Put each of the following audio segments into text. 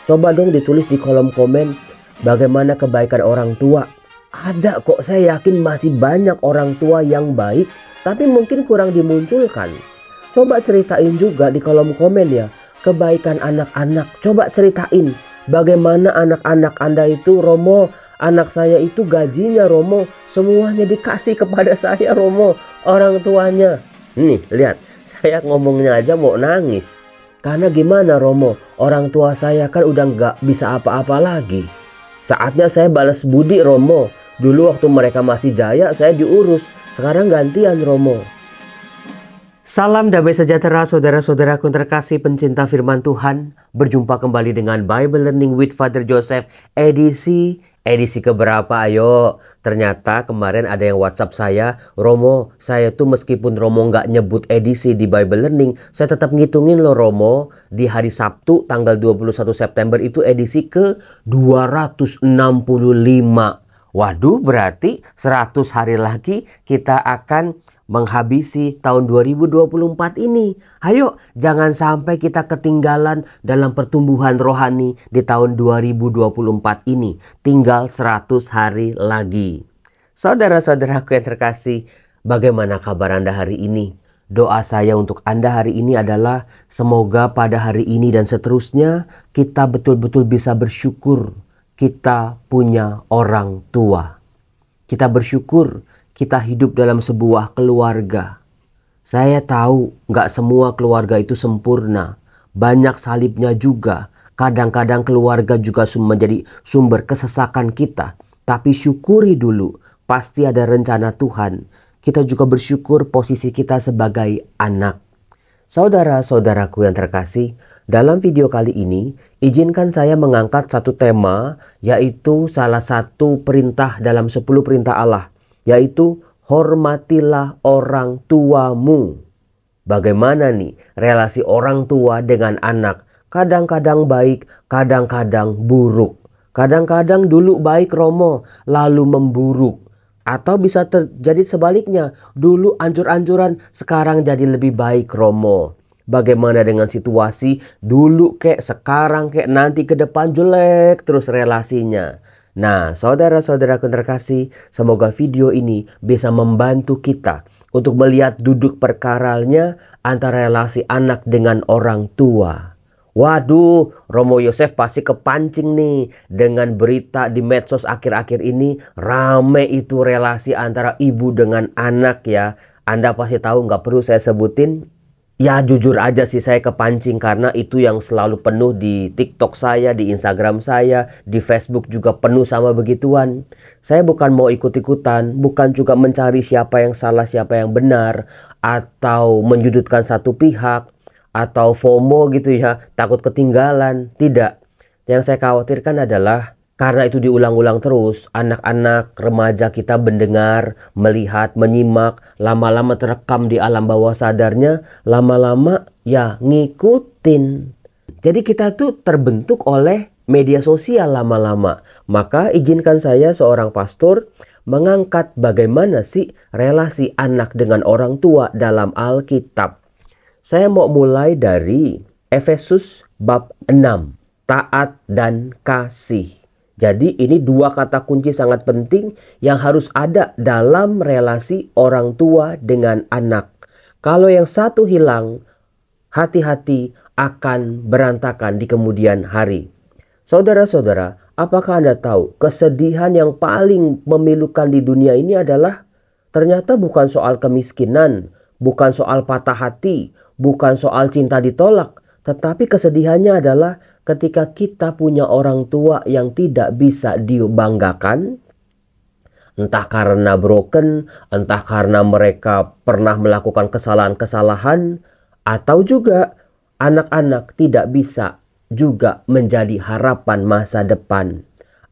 Coba dong ditulis di kolom komen bagaimana kebaikan orang tua. Ada kok, saya yakin masih banyak orang tua yang baik tapi mungkin kurang dimunculkan. Coba ceritain juga di kolom komen ya, kebaikan anak-anak. Coba ceritain bagaimana anak-anak Anda itu, Romo, anak saya itu gajinya Romo semuanya dikasih kepada saya Romo, orang tuanya. Nih lihat, saya ngomongnya aja mau nangis. Karena gimana Romo, orang tua saya kan udah nggak bisa apa-apa lagi. Saatnya saya balas budi Romo. Dulu waktu mereka masih jaya saya diurus, sekarang gantian Romo. Salam damai sejahtera saudara-saudaraku terkasih pencinta firman Tuhan. Berjumpa kembali dengan Bible Learning with Father Joseph edisi keberapa ayo. Ternyata kemarin ada yang WhatsApp saya, Romo, saya tuh meskipun Romo nggak nyebut edisi di Bible Learning, saya tetap ngitungin loh Romo, di hari Sabtu tanggal 21 September itu edisi ke 265. Waduh, berarti 100 hari lagi kita akan menghabisi tahun 2024 ini. Ayo, jangan sampai kita ketinggalan dalam pertumbuhan rohani di tahun 2024 ini. Tinggal 100 hari lagi. Saudara-saudaraku yang terkasih, bagaimana kabar Anda hari ini? Doa saya untuk Anda hari ini adalah semoga pada hari ini dan seterusnya kita betul-betul bisa bersyukur kita punya orang tua. Kita bersyukur kita hidup dalam sebuah keluarga. Saya tahu gak semua keluarga itu sempurna. Banyak salibnya juga. Kadang-kadang keluarga juga menjadi sumber kesesakan kita. Tapi syukuri dulu. Pasti ada rencana Tuhan. Kita juga bersyukur posisi kita sebagai anak. Saudara-saudaraku yang terkasih, dalam video kali ini, izinkan saya mengangkat satu tema, yaitu salah satu perintah dalam 10 perintah Allah, yaitu hormatilah orang tuamu. Bagaimana nih relasi orang tua dengan anak? Kadang-kadang baik, kadang-kadang buruk. Kadang-kadang dulu baik Romo, lalu memburuk. Atau bisa terjadi sebaliknya, dulu ancur-ancuran, sekarang jadi lebih baik Romo. Bagaimana dengan situasi dulu kek, sekarang kek, nanti ke depan jelek terus relasinya. Nah, saudara-saudaraku terkasih, semoga video ini bisa membantu kita untuk melihat duduk perkaranya antara relasi anak dengan orang tua. Waduh, Romo Yosef pasti kepancing nih dengan berita di medsos akhir-akhir ini. Rame itu relasi antara ibu dengan anak ya. Anda pasti tahu, nggak perlu saya sebutin. Ya jujur aja sih saya kepancing karena itu yang selalu penuh di TikTok saya, di Instagram saya, di Facebook juga penuh sama begituan. Saya bukan mau ikut-ikutan, bukan juga mencari siapa yang salah, siapa yang benar, atau menyudutkan satu pihak, atau FOMO gitu ya, takut ketinggalan. Tidak. Yang saya khawatirkan adalah karena itu diulang-ulang terus, anak-anak remaja kita mendengar, melihat, menyimak, lama-lama terekam di alam bawah sadarnya, lama-lama ya ngikutin. Jadi kita tuh terbentuk oleh media sosial lama-lama. Maka izinkan saya seorang pastor mengangkat bagaimana sih relasi anak dengan orang tua dalam Alkitab. Saya mau mulai dari Efesus bab 6, taat dan kasih. Jadi ini dua kata kunci sangat penting yang harus ada dalam relasi orang tua dengan anak. Kalau yang satu hilang, hati-hati akan berantakan di kemudian hari. Saudara-saudara, apakah Anda tahu kesedihan yang paling memilukan di dunia ini adalah ternyata bukan soal kemiskinan, bukan soal patah hati, bukan soal cinta ditolak, tetapi kesedihannya adalah ketika kita punya orang tua yang tidak bisa dibanggakan, entah karena broken, entah karena mereka pernah melakukan kesalahan-kesalahan, atau juga anak-anak tidak bisa juga menjadi harapan masa depan.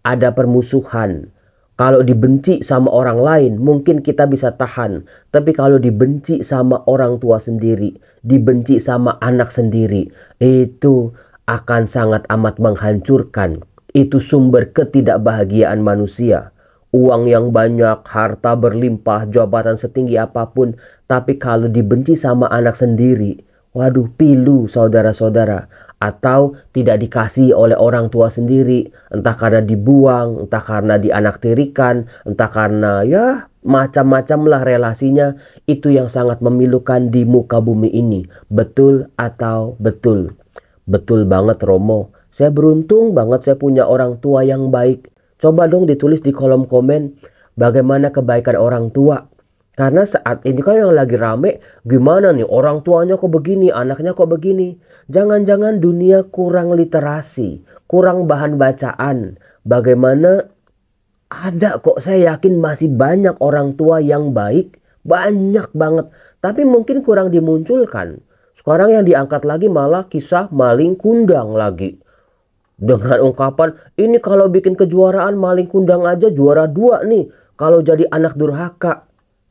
Ada permusuhan. Kalau dibenci sama orang lain mungkin kita bisa tahan. Tapi kalau dibenci sama orang tua sendiri, dibenci sama anak sendiri, itu akan sangat amat menghancurkan. Itu sumber ketidakbahagiaan manusia. Uang yang banyak, harta berlimpah, jabatan setinggi apapun, tapi kalau dibenci sama anak sendiri, Waduh, pilu saudara-saudara. Atau tidak dikasih oleh orang tua sendiri. Entah karena dibuang, entah karena dianaktirikan, entah karena ya macam-macam lah relasinya. Itu yang sangat memilukan di muka bumi ini. Betul atau betul? Betul banget Romo. Saya beruntung banget saya punya orang tua yang baik. Coba dong ditulis di kolom komen bagaimana kebaikan orang tua. Karena saat ini kan yang lagi rame, gimana nih orang tuanya kok begini, anaknya kok begini. Jangan-jangan dunia kurang literasi, kurang bahan bacaan. Bagaimana ada kok, saya yakin masih banyak orang tua yang baik, banyak banget. Tapi mungkin kurang dimunculkan. Sekarang yang diangkat lagi malah kisah maling kundang lagi. Dengan ungkapan, ini kalau bikin kejuaraan maling kundang aja juara 2 nih. Kalau jadi anak durhaka.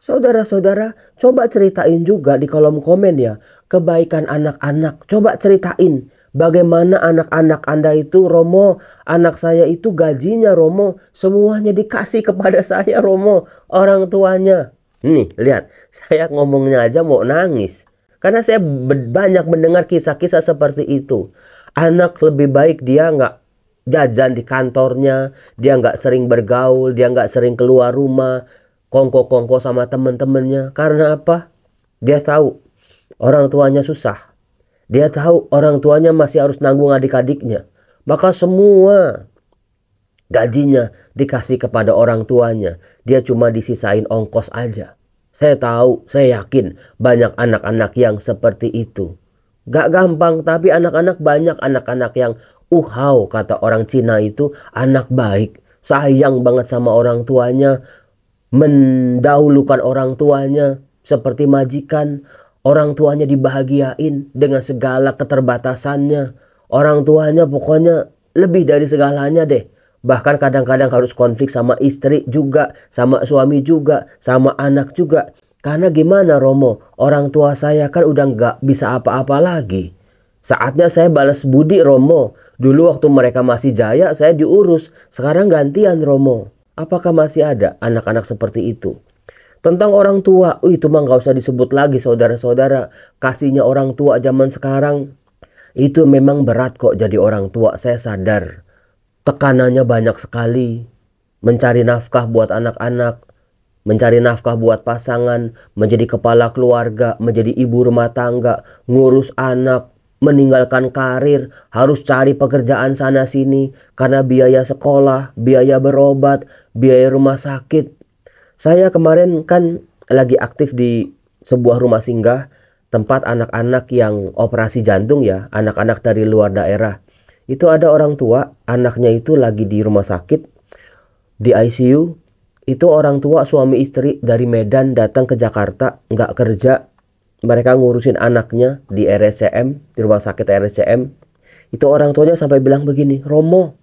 Saudara-saudara, coba ceritain juga di kolom komen ya. Kebaikan anak-anak, coba ceritain. Bagaimana anak-anak Anda itu, Romo. Anak saya itu gajinya, Romo. Semuanya dikasih kepada saya, Romo. Orang tuanya. Nih, lihat. Saya ngomongnya aja mau nangis. Karena saya banyak mendengar kisah-kisah seperti itu. Anak lebih baik dia nggak jajan di kantornya. Dia nggak sering bergaul. Dia nggak sering keluar rumah. Kongko-kongko sama temen-temennya. Karena apa? Dia tahu orang tuanya susah. Dia tahu orang tuanya masih harus nanggung adik-adiknya. Maka semua gajinya dikasih kepada orang tuanya. Dia cuma disisain ongkos aja. Saya tahu, saya yakin banyak anak-anak yang seperti itu. Gak gampang, tapi anak-anak banyak anak-anak yang uhau kata orang Cina itu anak baik. Sayang banget sama orang tuanya. Mendahulukan orang tuanya seperti majikan. Orang tuanya dibahagiain dengan segala keterbatasannya. Orang tuanya pokoknya lebih dari segalanya deh. Bahkan kadang-kadang harus konflik sama istri juga, sama suami juga, sama anak juga. Karena gimana Romo, orang tua saya kan udah nggak bisa apa-apa lagi. Saatnya saya balas budi Romo. Dulu waktu mereka masih jaya saya diurus. Sekarang gantian Romo. Apakah masih ada anak-anak seperti itu? Tentang orang tua, itu mah nggak usah disebut lagi saudara-saudara. Kasihnya orang tua zaman sekarang, itu memang berat kok jadi orang tua, saya sadar. Tekanannya banyak sekali. Mencari nafkah buat anak-anak, mencari nafkah buat pasangan, menjadi kepala keluarga, menjadi ibu rumah tangga, ngurus anak, meninggalkan karir, harus cari pekerjaan sana sini karena biaya sekolah, biaya berobat, biaya rumah sakit. Saya kemarin kan lagi aktif di sebuah rumah singgah tempat anak-anak yang operasi jantung ya, anak-anak dari luar daerah. Itu ada orang tua, anaknya itu lagi di rumah sakit, di ICU. Itu orang tua suami istri dari Medan datang ke Jakarta, nggak kerja. Mereka ngurusin anaknya di RSCM, di rumah sakit RSCM. Itu orang tuanya sampai bilang begini, Romo,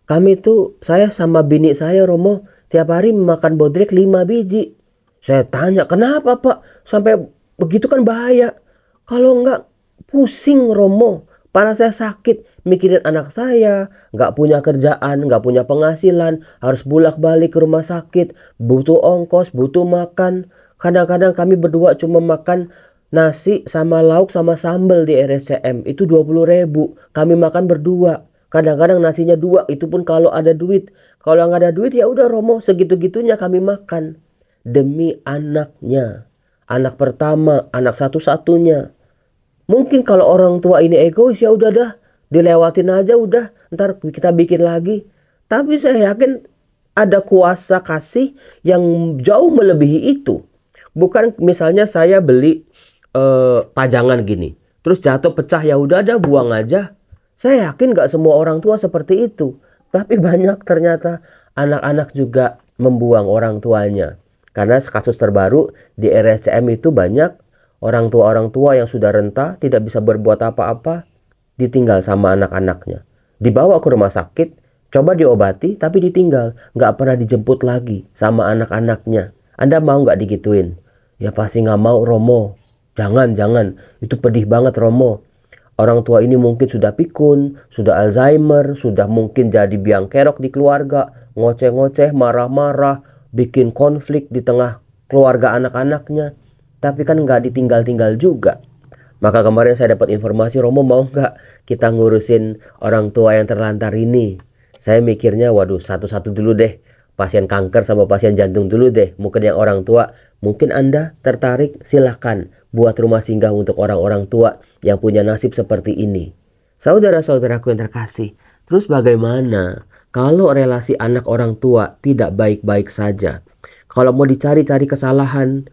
kami tuh, saya sama bini saya Romo, tiap hari makan bodrek 5 biji. Saya tanya, kenapa Pak? Sampai begitu kan bahaya. Kalau enggak, pusing Romo. Karena saya sakit, mikirin anak saya, nggak punya kerjaan, nggak punya penghasilan, harus bolak-balik ke rumah sakit, butuh ongkos, butuh makan. Kadang-kadang kami berdua cuma makan nasi sama lauk sama sambal di RSCM, itu 20.000. Kami makan berdua. Kadang-kadang nasinya 2, itu pun kalau ada duit. Kalau nggak ada duit ya udah Romo, segitu-gitunya kami makan. Demi anaknya. Anak pertama, anak satu-satunya. Mungkin kalau orang tua ini egois ya udah dah, dilewatin aja udah, ntar kita bikin lagi. Tapi saya yakin ada kuasa kasih yang jauh melebihi itu. Bukan misalnya saya beli pajangan gini, terus jatuh pecah ya udah ada buang aja. Saya yakin gak semua orang tua seperti itu. Tapi banyak ternyata anak-anak juga membuang orang tuanya. Karena kasus terbaru di RSCM itu banyak orang tua yang sudah renta, tidak bisa berbuat apa-apa, ditinggal sama anak-anaknya. Dibawa ke rumah sakit, coba diobati, tapi ditinggal. Nggak pernah dijemput lagi sama anak-anaknya. Anda mau nggak digituin? Ya pasti nggak mau Romo. Jangan. Itu pedih banget Romo. Orang tua ini mungkin sudah pikun, sudah Alzheimer, sudah mungkin jadi biang kerok di keluarga, ngoceh-ngoceh, marah-marah, bikin konflik di tengah keluarga anak-anaknya. Tapi kan nggak ditinggal-tinggal juga. Maka kemarin saya dapat informasi, Romo mau nggak kita ngurusin orang tua yang terlantar ini? Saya mikirnya, waduh, satu-satu dulu deh. Pasien kanker sama pasien jantung dulu deh. Mungkin yang orang tua, mungkin Anda tertarik, silahkan buat rumah singgah untuk orang-orang tua yang punya nasib seperti ini. Saudara-saudaraku yang terkasih, terus bagaimana kalau relasi anak orang tua tidak baik-baik saja? Kalau mau dicari-cari kesalahan,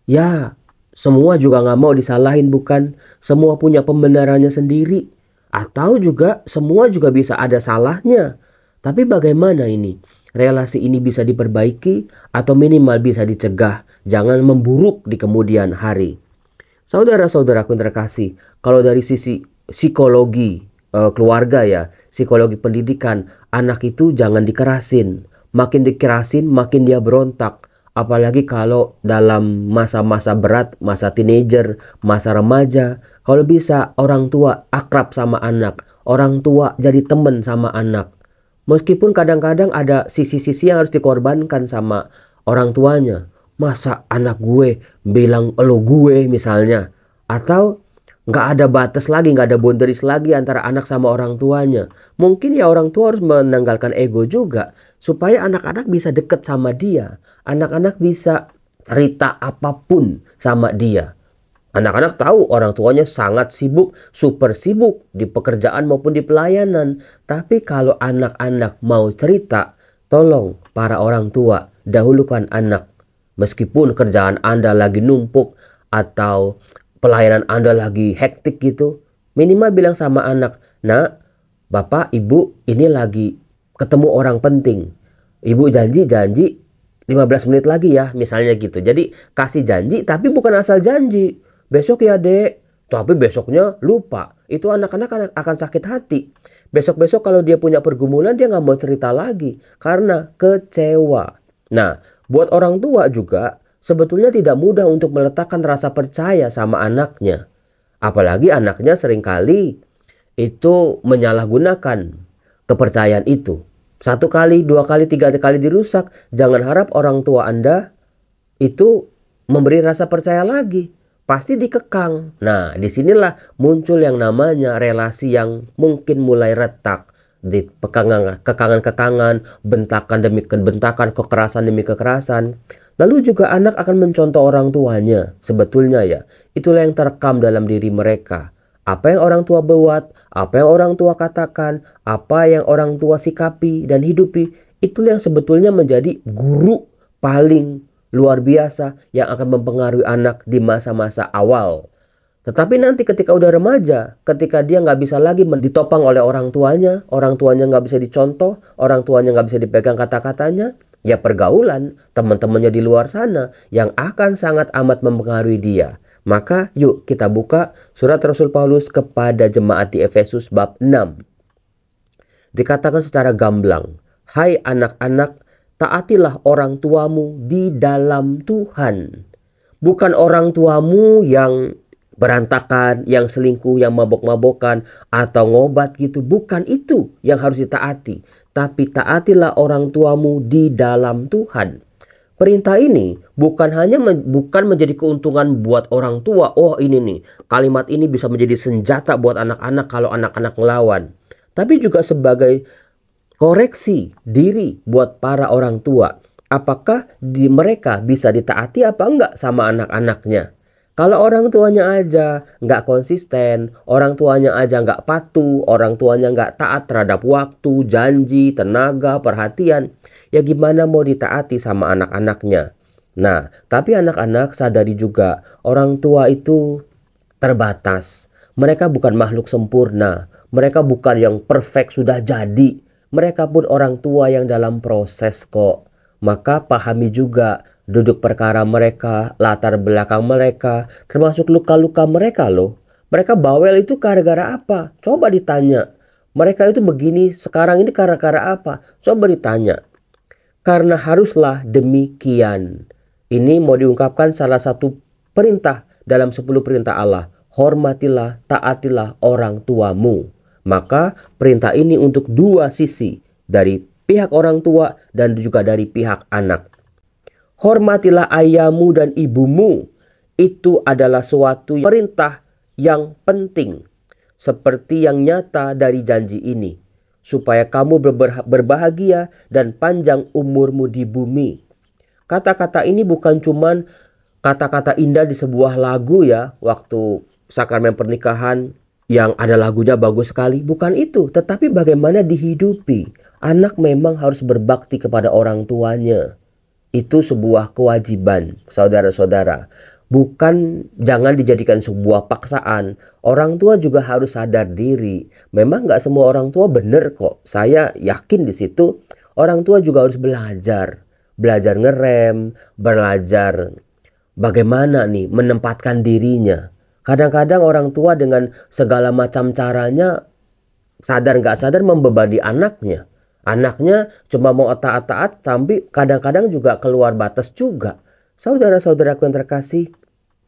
ya semua juga nggak mau disalahin, bukan? Semua punya pembenarannya sendiri. Atau juga semua juga bisa ada salahnya. Tapi bagaimana ini? Relasi ini bisa diperbaiki atau minimal bisa dicegah. Jangan memburuk di kemudian hari. Saudara-saudaraku yang terkasih, kalau dari sisi psikologi keluarga ya, psikologi pendidikan, anak itu jangan dikerasin. Makin dikerasin, makin dia berontak. Apalagi kalau dalam masa-masa berat, masa teenager, masa remaja. Kalau bisa orang tua akrab sama anak, orang tua jadi temen sama anak. Meskipun kadang-kadang ada sisi-sisi yang harus dikorbankan sama orang tuanya. Masa anak gue bilang elo gue misalnya. Atau nggak ada batas lagi, nggak ada boundaries lagi antara anak sama orang tuanya. Mungkin ya orang tua harus menanggalkan ego juga. Supaya anak-anak bisa deket sama dia. Anak-anak bisa cerita apapun sama dia. Anak-anak tahu orang tuanya sangat sibuk, super sibuk di pekerjaan maupun di pelayanan. Tapi kalau anak-anak mau cerita, tolong para orang tua dahulukan anak. Meskipun kerjaan Anda lagi numpuk atau pelayanan Anda lagi hektik gitu, minimal bilang sama anak, "Nak, Bapak, Ibu ini lagi ketemu orang penting. Ibu janji 15 menit lagi ya," misalnya gitu. Jadi kasih janji tapi bukan asal janji. "Besok ya Dek," tapi besoknya lupa. Itu anak-anak akan sakit hati. Besok-besok kalau dia punya pergumulan, dia nggak mau cerita lagi karena kecewa. Nah, buat orang tua juga sebetulnya tidak mudah untuk meletakkan rasa percaya sama anaknya. Apalagi anaknya seringkali itu menyalahgunakan kepercayaan itu. 1 kali, 2 kali, 3 kali dirusak. Jangan harap orang tua Anda itu memberi rasa percaya lagi. Pasti dikekang. Nah, disinilah muncul yang namanya relasi yang mungkin mulai retak. Di kekangan-kekangan, bentakan demi bentakan, kekerasan demi kekerasan. Lalu juga anak akan mencontoh orang tuanya. Sebetulnya ya, itulah yang terekam dalam diri mereka. Apa yang orang tua buat, apa yang orang tua katakan, apa yang orang tua sikapi dan hidupi, itulah yang sebetulnya menjadi guru paling luar biasa yang akan mempengaruhi anak di masa-masa awal. Tetapi nanti ketika udah remaja, ketika dia nggak bisa lagi ditopang oleh orang tuanya nggak bisa dicontoh, orang tuanya nggak bisa dipegang kata-katanya, ya pergaulan teman-temannya di luar sana yang akan sangat amat mempengaruhi dia. Maka yuk kita buka surat Rasul Paulus kepada jemaat di Efesus bab 6. Dikatakan secara gamblang, "Hai anak-anak, taatilah orang tuamu di dalam Tuhan." Bukan orang tuamu yang berantakan, yang selingkuh, yang mabok-mabokan, atau ngobat gitu. Bukan itu yang harus ditaati. Tapi taatilah orang tuamu di dalam Tuhan. Perintah ini bukan menjadi keuntungan buat orang tua. Oh ini nih, kalimat ini bisa menjadi senjata buat anak-anak kalau anak-anak ngelawan. Tapi juga sebagai koreksi diri buat para orang tua. Apakah mereka bisa ditaati apa enggak sama anak-anaknya? Kalau orang tuanya aja nggak konsisten, orang tuanya aja nggak patuh, orang tuanya nggak taat terhadap waktu, janji, tenaga, perhatian, ya gimana mau ditaati sama anak-anaknya? Nah, tapi anak-anak sadari juga orang tua itu terbatas. Mereka bukan makhluk sempurna. Mereka bukan yang perfect sudah jadi. Mereka pun orang tua yang dalam proses kok. Maka pahami juga duduk perkara mereka, latar belakang mereka, termasuk luka-luka mereka loh. Mereka bawel itu gara-gara apa? Coba ditanya. Mereka itu begini sekarang ini gara-gara apa? Coba ditanya. Karena haruslah demikian. Ini mau diungkapkan salah satu perintah dalam 10 perintah Allah. Hormatilah, taatilah orang tuamu. Maka perintah ini untuk dua sisi. Dari pihak orang tua dan juga dari pihak anak. Hormatilah ayahmu dan ibumu. Itu adalah suatu perintah yang penting, seperti yang nyata dari janji ini, supaya kamu berbahagia dan panjang umurmu di bumi. Kata-kata ini bukan cuman kata-kata indah di sebuah lagu ya, waktu sakramen pernikahan yang ada lagunya bagus sekali. Bukan itu, tetapi bagaimana dihidupi. Anak memang harus berbakti kepada orang tuanya. Itu sebuah kewajiban, saudara-saudara. Bukan, jangan dijadikan sebuah paksaan. Orang tua juga harus sadar diri. Memang nggak semua orang tua benar kok. Saya yakin di situ. Orang tua juga harus belajar. Belajar ngerem, belajar bagaimana nih menempatkan dirinya. Kadang-kadang orang tua dengan segala macam caranya, sadar nggak sadar membebani anaknya. Anaknya cuma mau taat-taat, tapi kadang-kadang juga keluar batas juga. Saudara-saudaraku yang terkasih,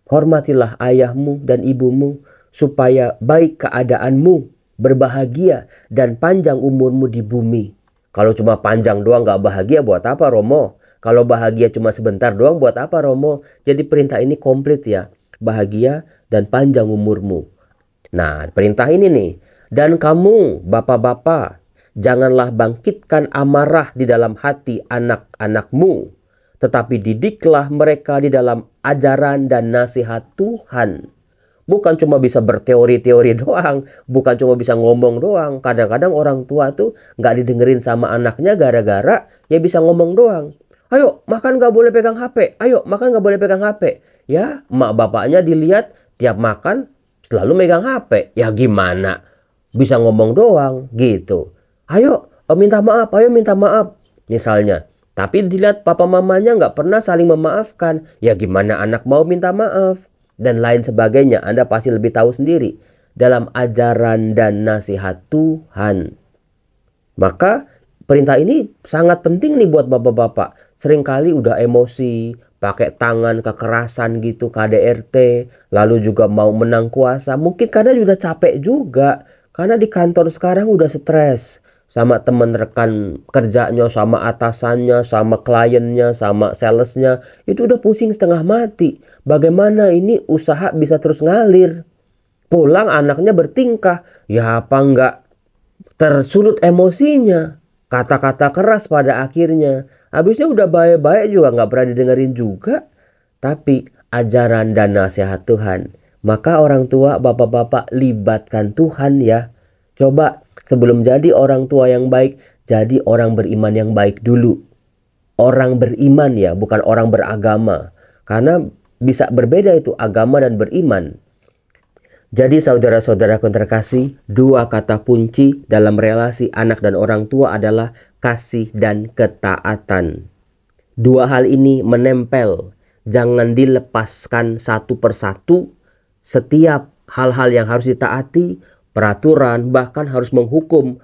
hormatilah ayahmu dan ibumu supaya baik keadaanmu, berbahagia dan panjang umurmu di bumi. Kalau cuma panjang doang gak bahagia, buat apa Romo? Kalau bahagia cuma sebentar doang, buat apa Romo? Jadi perintah ini komplit ya, bahagia dan panjang umurmu. Nah, perintah ini nih, dan kamu bapak-bapak, janganlah bangkitkan amarah di dalam hati anak-anakmu, tetapi didiklah mereka di dalam ajaran dan nasihat Tuhan. Bukan cuma bisa berteori-teori doang, bukan cuma bisa ngomong doang. Kadang-kadang orang tua tuh nggak didengerin sama anaknya gara-gara ya bisa ngomong doang. Ayo makan nggak boleh pegang HP, ayo makan nggak boleh pegang HP. Ya, emak bapaknya dilihat tiap makan selalu megang HP. Ya gimana? Bisa ngomong doang gitu. Ayo minta maaf, ayo minta maaf. Misalnya. Tapi dilihat papa mamanya nggak pernah saling memaafkan. Ya gimana anak mau minta maaf? Dan lain sebagainya. Anda pasti lebih tahu sendiri. Dalam ajaran dan nasihat Tuhan. Maka perintah ini sangat penting nih buat bapak-bapak. Seringkali udah emosi, pakai tangan kekerasan gitu, KDRT. Lalu juga mau menang kuasa. Mungkin kadang udah capek juga. Karena di kantor sekarang udah stres. Sama teman rekan kerjanya, sama atasannya, sama kliennya, sama salesnya. Itu udah pusing setengah mati. Bagaimana ini usaha bisa terus ngalir? Pulang anaknya bertingkah. Ya apa enggak tersulut emosinya. Kata-kata keras pada akhirnya. Habisnya udah baik-baik juga nggak pernah didengerin juga. Tapi ajaran dan nasihat Tuhan. Maka orang tua, bapak-bapak, libatkan Tuhan ya. Coba sebelum jadi orang tua yang baik, jadi orang beriman yang baik dulu. Orang beriman ya, bukan orang beragama. Karena bisa berbeda itu agama dan beriman. Jadi saudara-saudaraku terkasih, dua kata kunci dalam relasi anak dan orang tua adalah kasih dan ketaatan. Dua hal ini menempel, jangan dilepaskan satu persatu. Setiap hal-hal yang harus ditaati, peraturan, bahkan harus menghukum.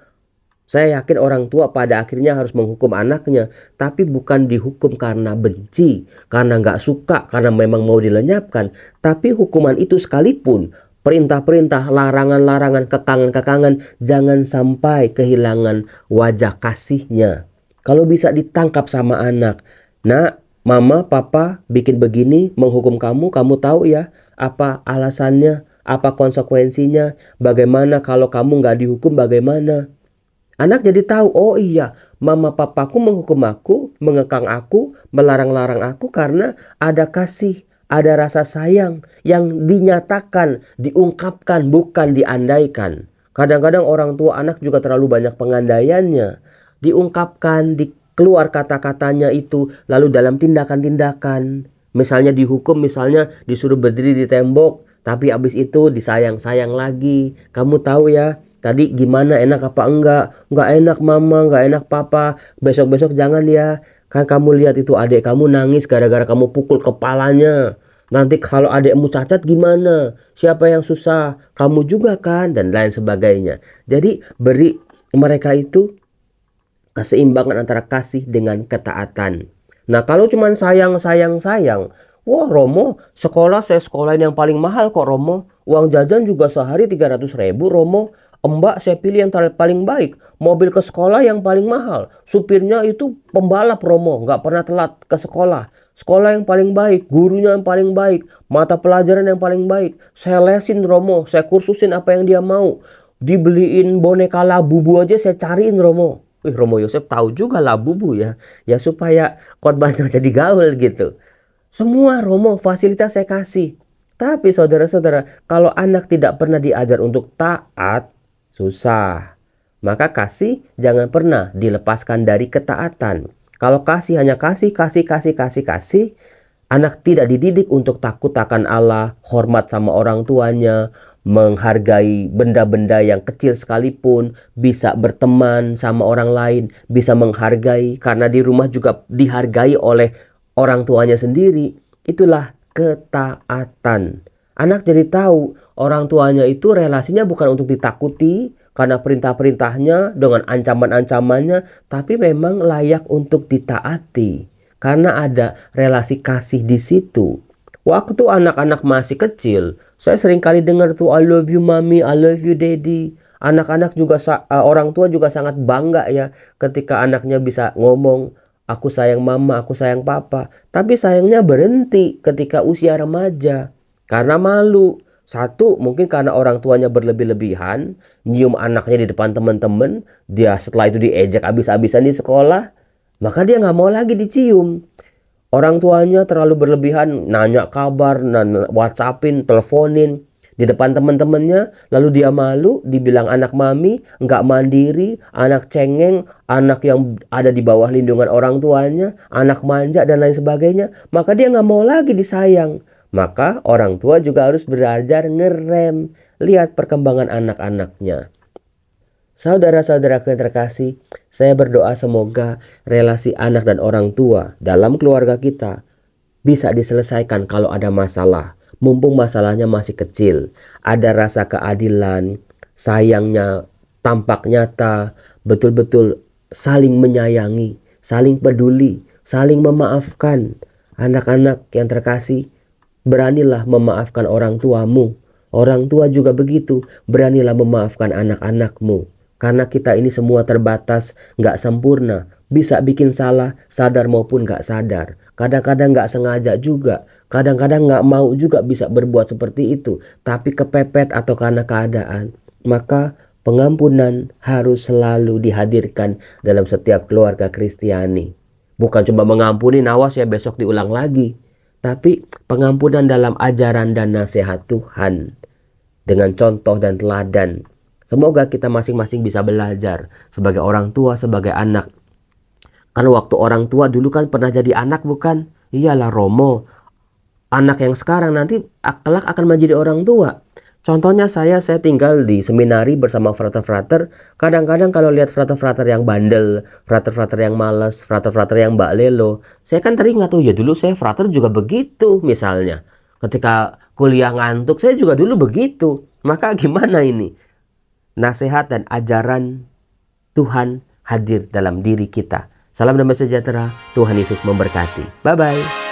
Saya yakin orang tua pada akhirnya harus menghukum anaknya. Tapi bukan dihukum karena benci, karena nggak suka, karena memang mau dilenyapkan. Tapi hukuman itu sekalipun, perintah-perintah, larangan-larangan, kekangan-kekangan, jangan sampai kehilangan wajah kasihnya. Kalau bisa ditangkap sama anak. Nah, mama, papa bikin begini, menghukum kamu, kamu tahu ya apa alasannya? Apa konsekuensinya? Bagaimana kalau kamu nggak dihukum bagaimana? Anak jadi tahu, oh iya, mama papaku menghukum aku, mengekang aku, melarang-larang aku karena ada kasih, ada rasa sayang yang dinyatakan, diungkapkan, bukan diandaikan. Kadang-kadang orang tua anak juga terlalu banyak pengandaiannya. Diungkapkan, keluar kata-katanya itu, lalu dalam tindakan-tindakan. Misalnya dihukum, misalnya disuruh berdiri di tembok. Tapi abis itu disayang-sayang lagi. Kamu tahu ya, tadi gimana, enak apa enggak? Enggak enak mama, enggak enak papa. Besok-besok jangan ya. Kan kamu lihat itu adik kamu nangis gara-gara kamu pukul kepalanya. Nanti kalau adikmu cacat gimana? Siapa yang susah? Kamu juga kan? Dan lain sebagainya. Jadi beri mereka itu keseimbangan antara kasih dengan ketaatan. Nah kalau cuma sayang, wah Romo, saya sekolahin yang paling mahal kok Romo. Uang jajan juga sehari 300.000 Romo. Mbak saya pilih yang paling baik. Mobil ke sekolah yang paling mahal. Supirnya itu pembalap Romo, nggak pernah telat ke sekolah. Sekolah yang paling baik, gurunya yang paling baik, mata pelajaran yang paling baik. Saya lesin Romo, saya kursusin apa yang dia mau. Dibeliin boneka Labubu aja saya cariin Romo. Romo Yosef tahu juga Labubu ya. Ya supaya khotbahnya jadi gaul gitu. Semua Romo fasilitas saya kasih. Tapi saudara-saudara, kalau anak tidak pernah diajar untuk taat, susah. Maka kasih jangan pernah dilepaskan dari ketaatan. Kalau kasih hanya kasih, anak tidak dididik untuk takut akan Allah, hormat sama orang tuanya, menghargai benda-benda yang kecil sekalipun, bisa berteman sama orang lain, bisa menghargai karena di rumah juga dihargai oleh orang tuanya sendiri. Itulah ketaatan. Anak jadi tahu orang tuanya itu relasinya bukan untuk ditakuti karena perintah-perintahnya dengan ancaman-ancamannya, tapi memang layak untuk ditaati karena ada relasi kasih di situ. Waktu anak-anak masih kecil, saya sering kali dengar tuh I love you mommy, I love you daddy. Anak-anak juga orang tua juga sangat bangga ya ketika anaknya bisa ngomong aku sayang mama, aku sayang papa. Tapi sayangnya berhenti ketika usia remaja karena malu. Satu, mungkin karena orang tuanya berlebih-lebihan, nyium anaknya di depan teman-teman, dia setelah itu diejek habis-habisan di sekolah, maka dia nggak mau lagi dicium. Orang tuanya terlalu berlebihan, nanya kabar, WhatsAppin, teleponin di depan teman-temannya, lalu dia malu, dibilang anak mami, nggak mandiri, anak cengeng, anak yang ada di bawah lindungan orang tuanya, anak manja dan lain sebagainya, maka dia nggak mau lagi disayang. Maka orang tua juga harus belajar ngerem, lihat perkembangan anak-anaknya. Saudara-saudaraku yang terkasih, saya berdoa semoga relasi anak dan orang tua dalam keluarga kita bisa diselesaikan kalau ada masalah. Mumpung masalahnya masih kecil, ada rasa keadilan, sayangnya tampak nyata, betul-betul saling menyayangi, saling peduli, saling memaafkan. Anak-anak yang terkasih, beranilah memaafkan orang tuamu. Orang tua juga begitu, beranilah memaafkan anak-anakmu. Karena kita ini semua terbatas, nggak sempurna. Bisa bikin salah, sadar maupun nggak sadar. Kadang-kadang nggak sengaja juga. Kadang-kadang nggak mau juga bisa berbuat seperti itu. Tapi kepepet atau karena keadaan. Maka pengampunan harus selalu dihadirkan dalam setiap keluarga Kristiani. Bukan cuma mengampuni, awas ya besok diulang lagi. Tapi pengampunan dalam ajaran dan nasihat Tuhan. Dengan contoh dan teladan. Semoga kita masing-masing bisa belajar sebagai orang tua, sebagai anak. Kan waktu orang tua dulu kan pernah jadi anak bukan? Iyalah Romo. Anak yang sekarang nanti kelak akan menjadi orang tua. Contohnya saya tinggal di seminari bersama frater-frater. Kadang-kadang kalau lihat frater-frater yang bandel, frater-frater yang malas, frater-frater yang mbak lelo, saya kan teringat tuh ya dulu saya frater juga begitu misalnya. Ketika kuliah ngantuk saya juga dulu begitu. Maka gimana ini? Nasihat dan ajaran Tuhan hadir dalam diri kita. Salam damai sejahtera, Tuhan Yesus memberkati. Bye-bye.